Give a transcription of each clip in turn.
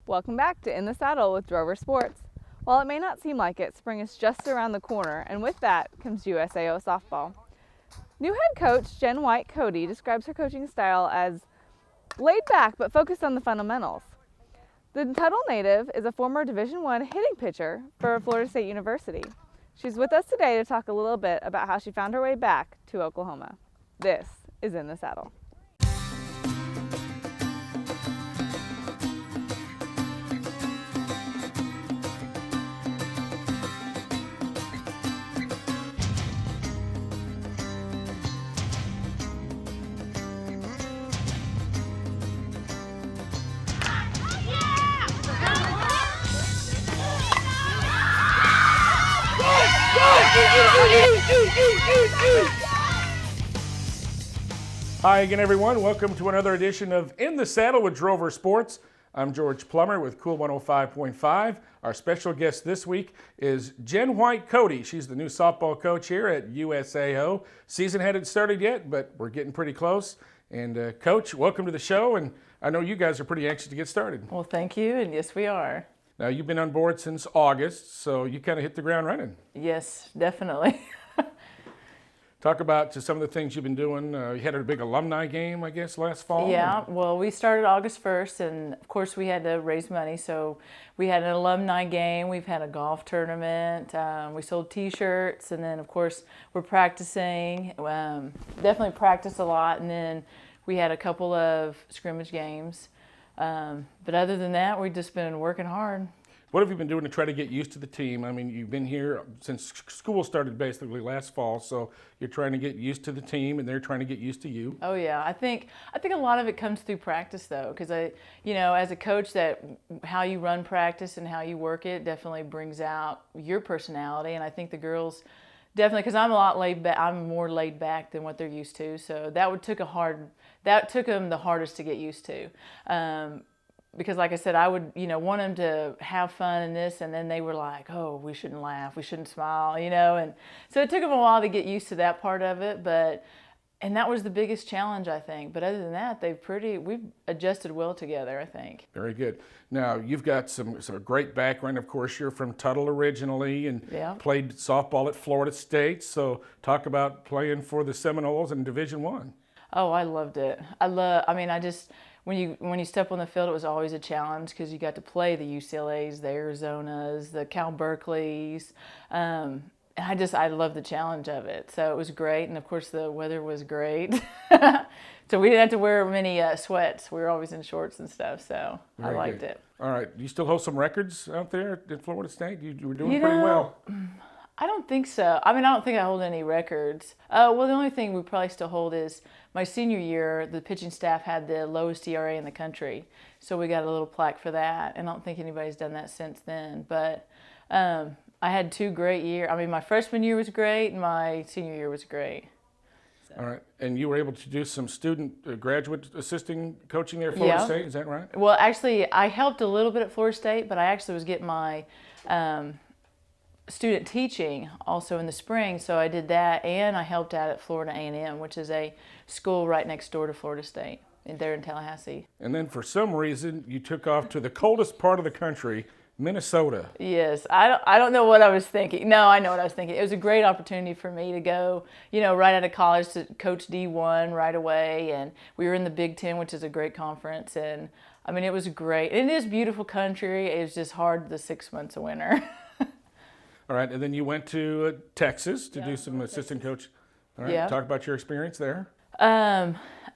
Welcome back to In the Saddle with Drover Sports. While it may not seem like it, spring is just around the corner, and with that comes USAO softball. New head coach Jenn White-Cody describes her coaching style as laid back but focused on the fundamentals. The Tuttle native is a former Division I hitting pitcher for Florida State University. She's with us today to talk a little bit about how she found her way back to Oklahoma. This is In the Saddle. Hi again, everyone. Welcome to another edition of In the Saddle with Drover Sports. I'm George Plummer with Cool 105.5. Our special guest this week is Jenn White-Cody. She's the new softball coach here at USAO. Season hadn't started yet, but we're getting pretty close. And Coach, welcome to the show. And I know you guys are pretty anxious to get started. Well, thank you, and yes, we are. Now, you've been on board since August, so you kind of hit the ground running. Yes, definitely. Talk about just some of the things you've been doing. You had a big alumni game, I guess, last fall. Yeah, well, we started August 1st, and of course we had to raise money, so we had an alumni game, we've had a golf tournament, we sold t-shirts, and then of course we're practicing, definitely practice a lot, and then we had a couple of scrimmage games. But other than that, we've just been working hard. What have you been doing to try to get used to the team? I mean, you've been here since school started basically last fall, so you're trying to get used to the team, and they're trying to get used to you. Oh yeah, I think a lot of it comes through practice though, because as a coach, that how you run practice and how you work it definitely brings out your personality, and I think the girls definitely, because I'm a lot laid back. I'm more laid back than what they're used to, so that took them the hardest to get used to. Because like I said, I would, want them to have fun in this, and then they were like, oh, we shouldn't laugh, we shouldn't smile, and so it took them a while to get used to that part of it, and that was the biggest challenge, I think. But other than that, we've adjusted well together, I think. Very good. Now, you've got some great background. Of course, you're from Tuttle originally and played softball at Florida State, so talk about playing for the Seminoles in Division I. Oh, I loved it. When you step on the field, it was always a challenge because you got to play the UCLAs, the Arizonas, the Cal Berkeleys. And I loved the challenge of it. So it was great. And of course the weather was great. So we didn't have to wear many sweats. We were always in shorts and stuff. So I liked it. All right. Do you still hold some records out there at Florida State? You were doing pretty well. I don't think so. I don't think I hold any records. Well, the only thing we probably still hold is my senior year, the pitching staff had the lowest ERA in the country. So we got a little plaque for that. And I don't think anybody's done that since then. But I had 2 great years. My freshman year was great, and my senior year was great. So. All right. And you were able to do some student graduate assisting coaching there at Florida State, is that right? Well, actually, I helped a little bit at Florida State, but I actually was getting my student teaching also in the spring, so I did that, and I helped out at Florida A&M, which is a school right next door to Florida State, there in Tallahassee. And then for some reason, you took off to the coldest part of the country, Minnesota. Yes, I don't know what I was thinking. No, I know what I was thinking. It was a great opportunity for me to go, right out of college to coach D1 right away, and we were in the Big Ten, which is a great conference, and it was great. It is beautiful country. It was just hard the 6 months of winter. All right, and then you went to Texas to do some assistant coach. All right, talk about your experience there.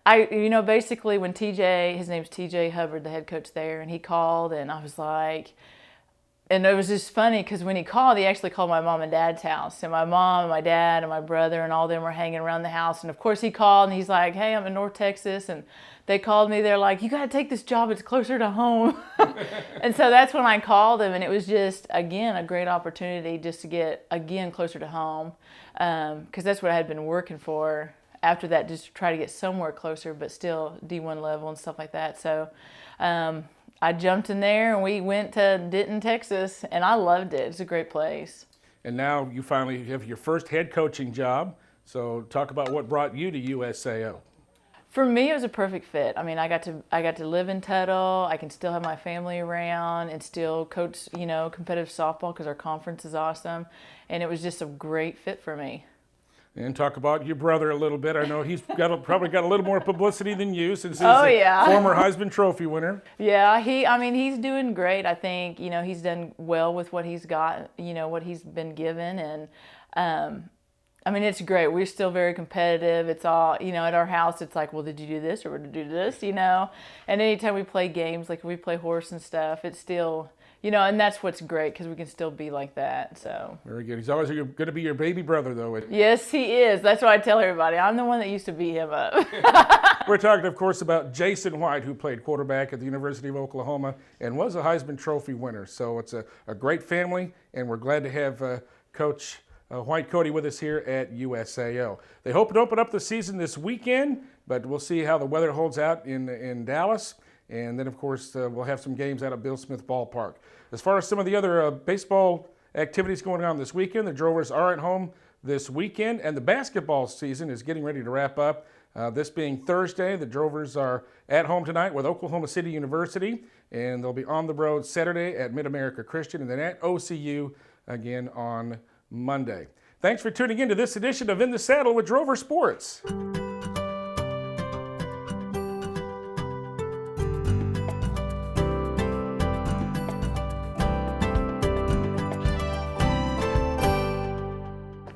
Basically when his name's TJ Hubbard, the head coach there, and he called, and I was like, and it was just funny because when he actually called my mom and dad's house, and my mom and my dad and my brother and all them were hanging around the house, and of course he called, and he's like, hey, I'm in North Texas, and they called me, they're like, you got to take this job, it's closer to home. And so that's when I called him, and it was just, again, a great opportunity just to get, again, closer to home, because that's what I had been working for after that, just to try to get somewhere closer, but still D1 level and stuff like that. So I jumped in there, and we went to Denton, Texas, and I loved it. It's a great place. And now you finally have your first head coaching job. So talk about what brought you to USAO. For me, it was a perfect fit. I mean, I got to live in Tuttle. I can still have my family around and still coach, competitive softball because our conference is awesome. And it was just a great fit for me. And talk about your brother a little bit. I know he's probably got a little more publicity than you since he's a former Heisman Trophy winner. Yeah, he's doing great. I think, he's done well with what he's got, what he's been given. And, it's great. We're still very competitive. It's all, at our house, it's like, well, did you do this or did you do this, And anytime we play games, like we play horse and stuff, it's still, and that's what's great because we can still be like that. So very good. He's always going to be your baby brother, though. Yes, he is. That's what I tell everybody. I'm the one that used to beat him up. We're talking, of course, about Jason White, who played quarterback at the University of Oklahoma and was a Heisman Trophy winner. So it's a great family, and we're glad to have Coach White-Cody with us here at USAO. They hope to open up the season this weekend, but we'll see how the weather holds out in Dallas. And then, of course, we'll have some games out at Bill Smith Ballpark. As far as some of the other baseball activities going on this weekend, the Drovers are at home this weekend, and the basketball season is getting ready to wrap up. This being Thursday, the Drovers are at home tonight with Oklahoma City University, and they'll be on the road Saturday at Mid-America Christian, and then at OCU again on Monday. Thanks for tuning in to this edition of In the Saddle with Drover Sports.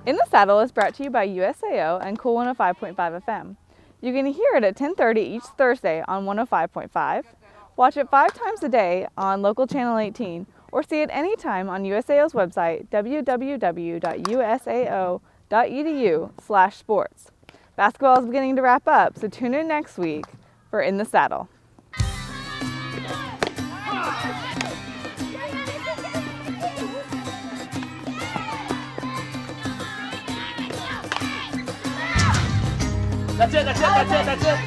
In the Saddle is brought to you by USAO and Cool 105.5 FM. You can hear it at 10:30 each Thursday on 105.5, watch it 5 times a day on local channel 18, or see it anytime on USAO's website, www.usao.edu/sports. Basketball is beginning to wrap up, so tune in next week for In the Saddle. That's it, that's it, that's it, that's it.